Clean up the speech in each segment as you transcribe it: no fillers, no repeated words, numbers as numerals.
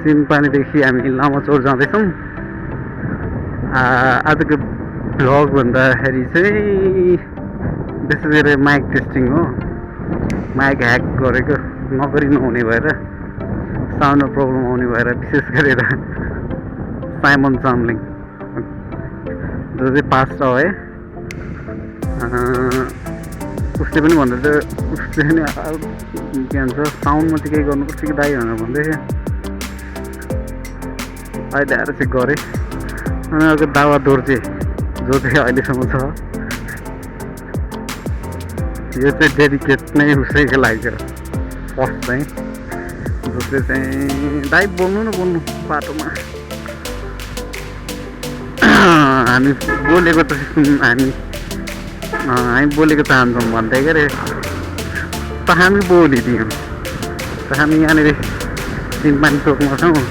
सिन्धुपानीदेखि हामी लामाचौर जाँदैछौँ। आजको भ्लग भन्दाखेरि चाहिँ विशेष गरेर माइक टेस्टिङ हो। माइक ह्याक गरेको नगरी नहुने भएर, साउन्डमा प्रब्लम आउने भएर, विशेष गरेर साइमन चाम्लिङ जो चाहिँ पास्ट है, उसले पनि भन्दै थियो, उसले पनि के भन्छ साउन्डमा चाहिँ केही गर्नुपर्छ कि दाइ भनेर भन्दै थियो। अहिले आएर चाहिँ गरेँ। अनि अर्को दावा दोर्जे जो चाहिँ अहिलेसम्म छ, यो चाहिँ डेडिकेट नै उसैको लागि हो। फर्स्ट चाहिँ जसले चाहिँ दाइ बोल्नु न बोल्नु बाटोमा हामी बोलेको त हामी बोलेको चाहन्छौँ भन्दै के अरे, त हामी बोलिदियौँ। त हामी यहाँनिर सिन्धुपानी चोकमा छौँ।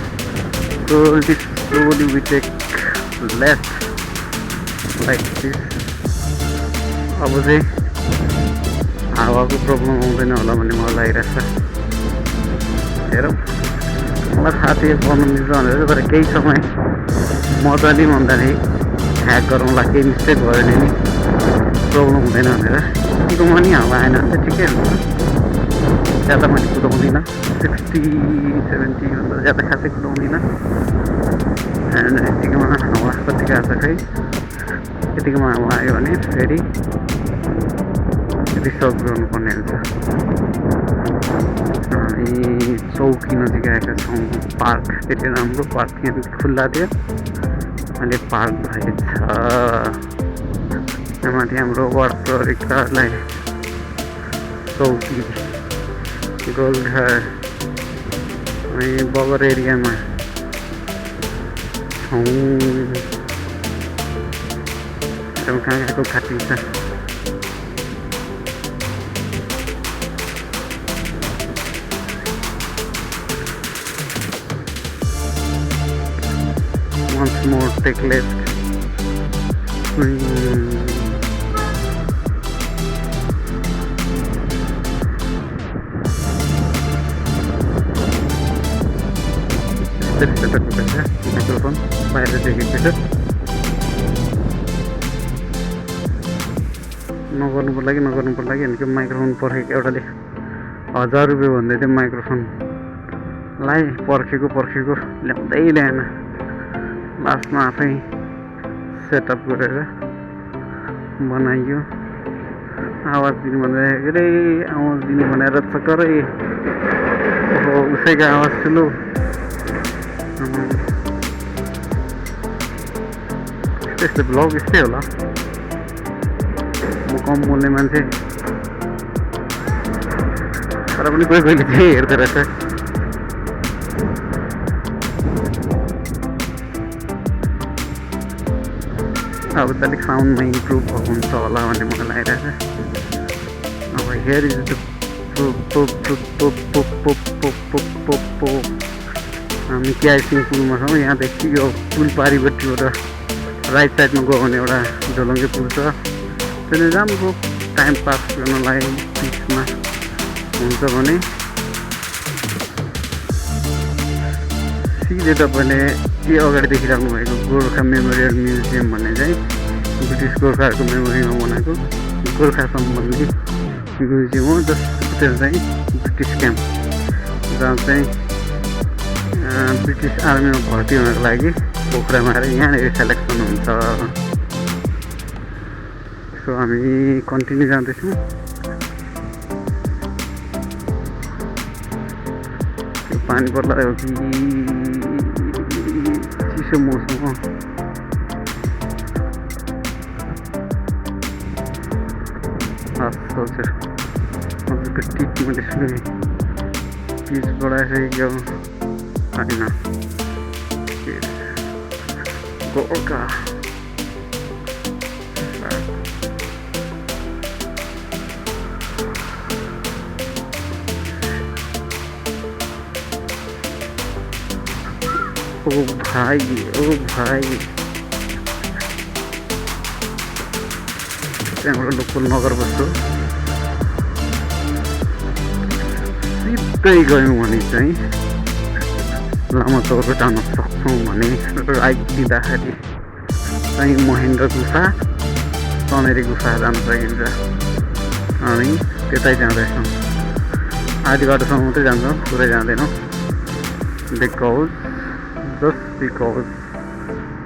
slowly we take left like this. अब चाहिँ हावाको प्रब्लम आउँदैन होला भन्ने मलाई लागिरहेको छ। हेरौँ, मलाई थाहा थियो गर्नु मिल्छ भनेर, तर केही समय मजाले भन्दाखेरि ह्याक गरौँला, केही मिस्टेक भयो भने नि प्रब्लम हुँदैन भनेर। कुदाउमा नि हावा आएन भने चाहिँ ठिकै हुन्छ। ज्यादा मैले कुदाउँदिनँ, 60-70 भन्दा ज्यादा खासै कुदाउँदिनँ। यतिकोमा हावा कतिको आएको छ खै, यतिकोमा हावा आयो भने फेरि रिसर्च गर्नुपर्ने हुन्छ। हामी चौकी नजिक आएका छौँ। पार्क त्यति राम्रो पार्क यहाँ खुल्ला थियो, अहिले पार्क भएछ। यहाँ माथि हाम्रो वार्ड प्रहरीकारलाई चौकी गोलघर अनि बगर एरियामा छौँ। कहाँ कहाँको काटिन्छ। Once more, take left. Microphone बाहिर देखेको छ। नगर्नुको लागि भनेको माइक्रोफोन पर्खेको एउटाले 1000 रुपियाँ भन्दै थियो। माइक्रोफोनलाई पर्खेको ल्याउँदै ल्याएन। लास्टमा आफै सेटअप गरेर बनाइयो। आवाज दिनु भन्दाखेरि आवाज दिनु भनेर चक्करै उसैको आवाज ठुलो। यस्तै भ्लग यस्तै होला। म कम बोल्ने मान्छे, तर पनि कोही कोहीले चाहिँ हेर्दो रहेछ। अब त अलिक साउन्डमा इम्प्रुभ हुन्छ होला भन्ने मलाई लागिरहेको छ। अब हियर इज द हामी क्यासिङ पुलमा छौँ। यहाँदेखि यो पुल पारिपट्टिबाट राइट साइडमा गयो भने एउटा झोलङ्गे पुल छ। त्यसले राम्रो टाइम पास गर्नलाई बिचमा हुन्छ भने सिधै तपाईँले के अगाडि देखिराख्नु भएको गोर्खा मेमोरियल म्युजियम भन्ने चाहिँ ब्रिटिस गोर्खाहरूको मेमोरीमा बनाएको गोर्खा सम्बन्धी म्युजियम हो। जसको चाहिँ ब्रिटिस क्याम्प, जहाँ चाहिँ ब्रिटिस आर्मीमा भर्ती हुनको लागि पोखरामा आएर यहाँनिर सेलेक्सन हुन्छ। सो हामी कन्टिन्यू जाँदैछौँ। त्यो पानी पर्ला हो कि चिसो मौसम हो। हजुर हजुरको टिक मैले सुने पिच बढाइसक्यो होइन। गोर्खा ओ भाइ त्यहाँबाट लोकल नगर बस्छु। सिधै गयौँ भने चाहिँ लामा चौर जान सक्छौँ भने राइट दिँदाखेरि चाहिँ महेन्द्र गुफा तनेरी गुफा जान सकिन्छ। हामी त्यतै जाँदैछौँ, आधी बाटोसम्म मात्रै जान्छौँ, पुरै जाँदैनौँ। Because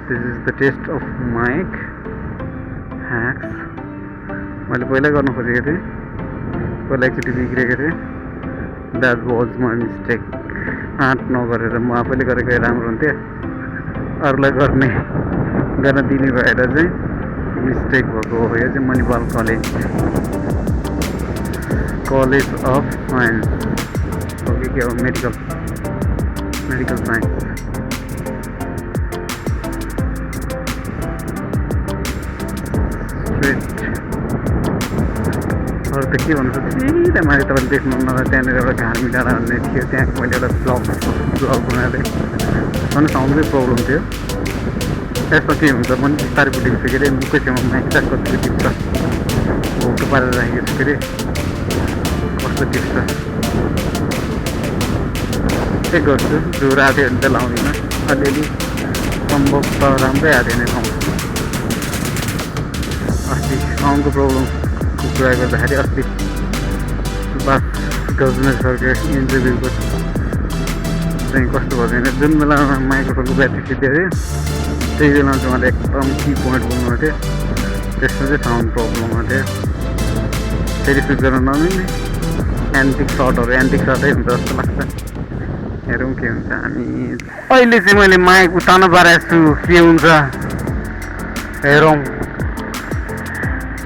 this is the test of mic hacks. मैले पहिला गर्नु खोजेको थिएँ, पहिला एकचोटि बिग्रेको थिएँ। That was my mistake. आँट नगरेर म आफैले गरेको राम्रो हुन्थ्यो, अरूलाई गर्न दिने भएर चाहिँ मिस्टेक भएको हो। यो चाहिँ मणिपाल कलेज अफ साइन्स हो कि के हो, मेडिकल साइन्स। अरू त के भन्नु, सिधै माथि तपाईँले देख्नुहुन्न, त्यहाँनिर एउटा घार्मी डाँडा भन्ने थियो, त्यहाँ मैले एउटा ब्लग बनाएको थिएँ। अनि साउन्डकै प्रब्लम थियो। यसमा के हुन्छ, मैले बिस्तारै बुझेको छु, के अरे मुखकै छेउमा माइक कतिको टिप्छ, भोटो पारेर राखेको छु, के अरे कस्तो टिप्छ त्यही गर्छु। जोर आएको थियो भने चाहिँ लाउँदिनँ, अलिअलि सम्भव त राम्रै आएको नै लाउँछु। अस्ति साउन्डको प्रब्लमको कुरा गर्दाखेरि अस्ति सुभाषमस्रको इन्टरभ्यूको चाहिँ कस्तो भयो भने, जुन बेलामा माइक्रोफोनको ब्याट्री सिद्धि थियो त्यही बेलामा चाहिँ उहाँले एकदम की पोइन्ट बोल्नु थियो, त्यसमा चाहिँ साउन्ड प्रब्लम थियो। फेरि सुट गर्न नमिल्ने एन्टिक सर्टै हुन्छ जस्तो लाग्छ। हेरौँ के हुन्छ। हामी अहिले चाहिँ मैले माइक उतार्न पारेको छु, के हुन्छ हेरौँ।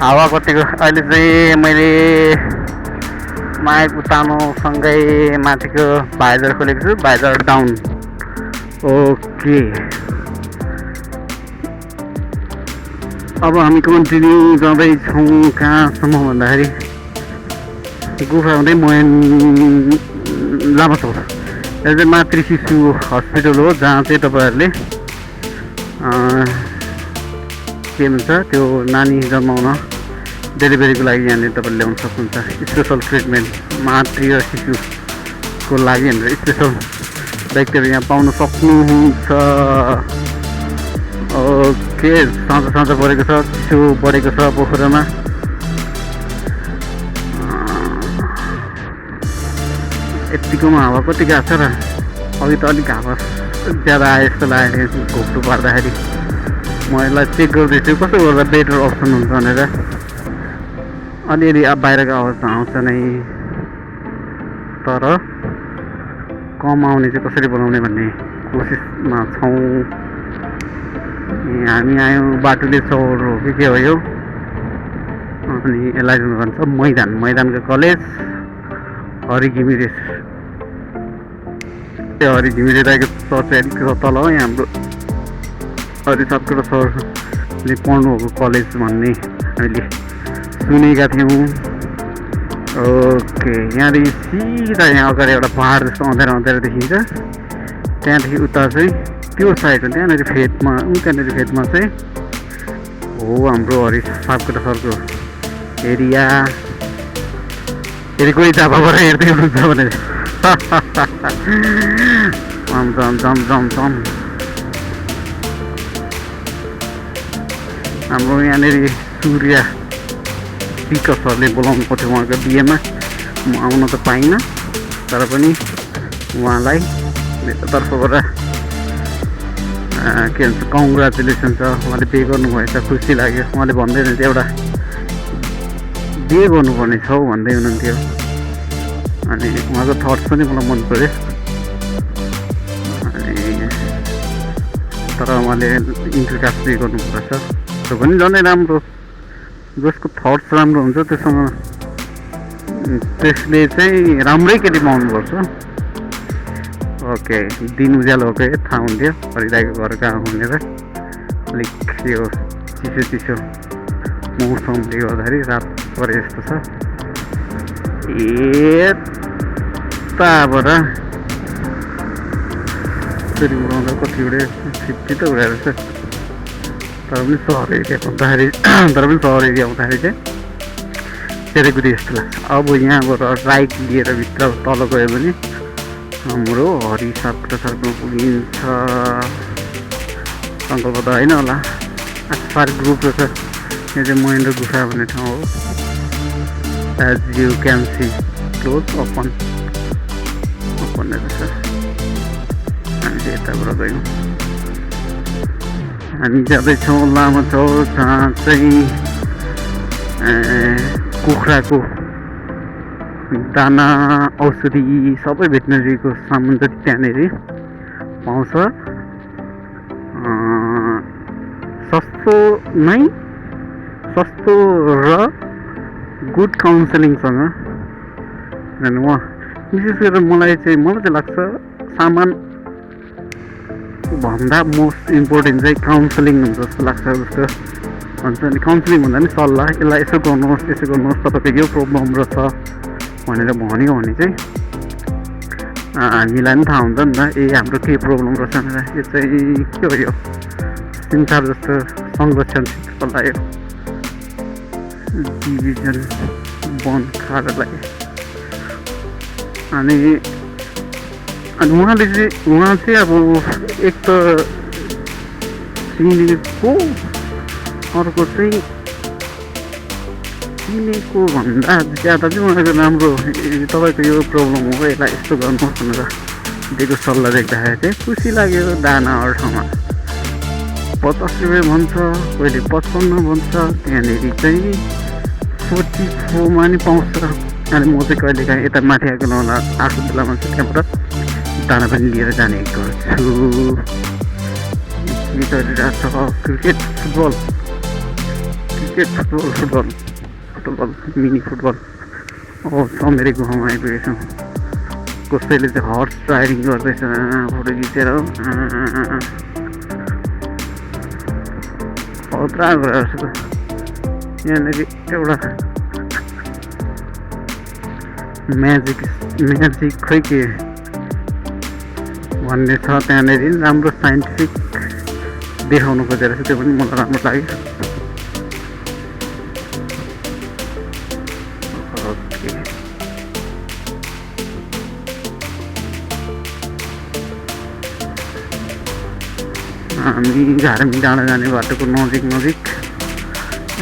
हावा कतिको। अहिले चाहिँ मैले माइक उतार्नुसँगै माथिको भाइजर खोलेको छु, भाइजर डाउन। ओके, अब हामी कन्टिन्यू गर्दैछौँ। कहाँसम्म भन्दाखेरि गुफा हुँदै लामाचौर। यो चाहिँ मातृ शिशु हस्पिटल हो, जहाँ चाहिँ तपाईँहरूले के भन्छ त्यो नानी जन्माउन डेलिभरीको लागि यहाँनिर तपाईँले ल्याउन सक्नुहुन्छ। स्पेसल ट्रिटमेन्ट मातृ र शिशुको लागि भनेर स्पेसल व्यक्तिहरू यहाँ पाउन सक्नुहुन्छ। ओके, साँझ परेको छ, चिसो बढेको छ पोखरामा। यत्तिकोमा हावा कति गएको छ र, अघि त अलिक हावा ज्यादा आयो जस्तो लागेको घोप्टो पार्दाखेरि। म यसलाई चेक गर्दैछु कस्तो गर्दा बेटर अप्सन हुन्छ भनेर। अलिअलि अब बाहिरको आवाज त आउँछ नै, तर कम आउने चाहिँ कसरी बनाउने भन्ने कोसिसमा छौँ। हामी आयौँ बाटुले चौर हो कि के हो यो, अनि यसलाई भन्छ मैदानको कलेज हरि घिमिरे। त्यो हरि घिमिरे दाइको सर चाहिँ अलिक तल हो, यहाँ हाम्रो हरि सापकोटा सरले पढ्नुभएको कलेज भन्ने हामीले सुनेका थियौँ। ओके, यहाँदेखि सिधा यहाँ अगाडि एउटा पहाड जस्तो अँध्यारो देखिन्छ। त्यहाँदेखि उता चाहिँ त्यो साइड हो, त्यहाँनिर फेदमा चाहिँ हो हाम्रो हरि सापकोटा सरको एरिया। फेरि कोही झापाबाट हेर्दै हुनुहुन्छ भने हाम्रो यहाँनिर सूर्य पिक सरले बोलाउनु पर्थ्यो उहाँको बिहेमा। म आउन त पाइनँ, तर पनि उहाँलाई मेरो तर्फबाट के भन्छ कङ्ग्रेचुलेसन छ। उहाँले बिहे गर्नुभएछ, खुसी लाग्यो। उहाँले भन्दै हुनुहुन्थ्यो एउटा बिहे गर्नुपर्ने छौ भन्दै हुनुहुन्थ्यो, अनि उहाँको थट्स पनि मलाई मन पऱ्यो। अनि तर उहाँले इन्टरकास्ट बिहे गर्नुपर्छ, त्यो पनि झनै राम्रो। जसको थट्स राम्रो हुन्छ त्यसले चाहिँ राम्रै केटी पाउनुपर्छ। ओके, दिन उज्यालो भएको थाहा हुन्थ्यो हरिदाईको घर कहाँ भनेर। अलिक यो चिसो मौसमले गर्दाखेरि रात परे जस्तो छ। यताबाट फेरि उडाउँदा कतिवटा 50 त उडाएर छ, तर पनि सहर एरिया आउँदाखेरि चाहिँ सेरेगुडी जस्तो लाग्छ। अब यहाँबाट राइट लिएर भित्र तल गयो भने हाम्रो हरि सर्कलमा पुगिन्छ सङ्कल्प त होइन होला पार्क ग्रुप रहेछ यो चाहिँ महेन्द्र गुफा भन्ने ठाउँ हो as you can see close open रहेछ हामी चाहिँ यताबाट गयौँ हामी जाँदैछौँ लामो चौर जहाँ चाहिँ कुखुराको दाना औषधि सबै भेटनेरीको सामान जति त्यहाँनिर पाउँछ सस्तो र गुड काउन्सिलिङसँग किनभने विशेष गरेर मलाई चाहिँ लाग्छ सामान भन्दा मोस्ट इम्पोर्टेन्ट चाहिँ काउन्सिलिङ हुन्छ जस्तो लाग्छ जस्तो भन्छ नि काउन्सिलिङ भन्दा नि सल्लाह यसलाई यसो गर्नुहोस् तपाईँको यो प्रब्लम रहेछ भनेर भन्यो भने चाहिँ हामीलाई पनि थाहा हुन्छ नि त हाम्रो के प्रब्लम रहेछ भनेर यो चाहिँ के हो यो सिमसार जस्तो संरक्षण क्षेत्रको लागि डिभिजन वन कार्यालय अनि उहाँ चाहिँ अब एक त चिनेको अर्को चाहिँ चिनेको भन्दा ज्यादा चाहिँ उहाँको राम्रो तपाईँको यो प्रब्लम हो यसलाई यस्तो गर्नुहोस् भनेर दिएको सल्लाह देख्दाखेरि चाहिँ खुसी लाग्यो दाना अरू ठाउँमा 50 रुपियाँ भन्छ कहिले 55 भन्छ त्यहाँनिर चाहिँ 44 मा नि पाउँछ अनि म चाहिँ कहिलेकाहीँ यता माथि आएको बेला आएको बेलामा चाहिँ त्यहाँबाट दाना पनि लिएर जाने गर्छु के चलिरहेको छ क्रिकेट फुटबल मिनी फुटबल समेरी गुफामा आइपुगेछौँ कसैले चाहिँ हर्स राइडिङ गर्दैछ फोटो खिचेर खतरा गरेर छ यहाँनिर एउटा म्याजिक खै के भन्ने छ त्यहाँनिर राम्रो साइन्टिफिक देखाउनु खोजेर छ त्यो पनि मलाई राम्रो लाग्यो हामी धार्मिक डाँडा जाने बाटोको नजिक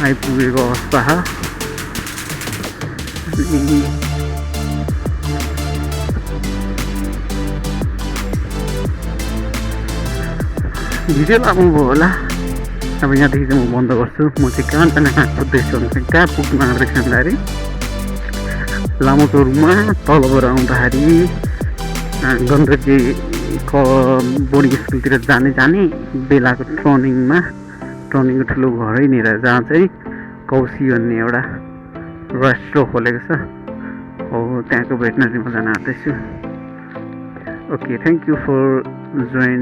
आइपुगेको अवस्था भिडियो लामो भयो होला अब यहाँदेखि चाहिँ म बन्द गर्छु म चाहिँ कहाँ पुग्दैछु भने कहाँ पुग्न आँट्दैछु भन्दाखेरि लामो चौरमा तलबाट आउँदाखेरि गण्डकी बोर्डिङ स्कुलतिर जाने बेलाको टर्निङको ठुलो घरैनिर जहाँ चाहिँ कौशी भन्ने एउटा रेस्टुरेन्ट खोलेको छ हो त्यहाँको भेटनेरीमा जान आँट्दैछु okay thank you for join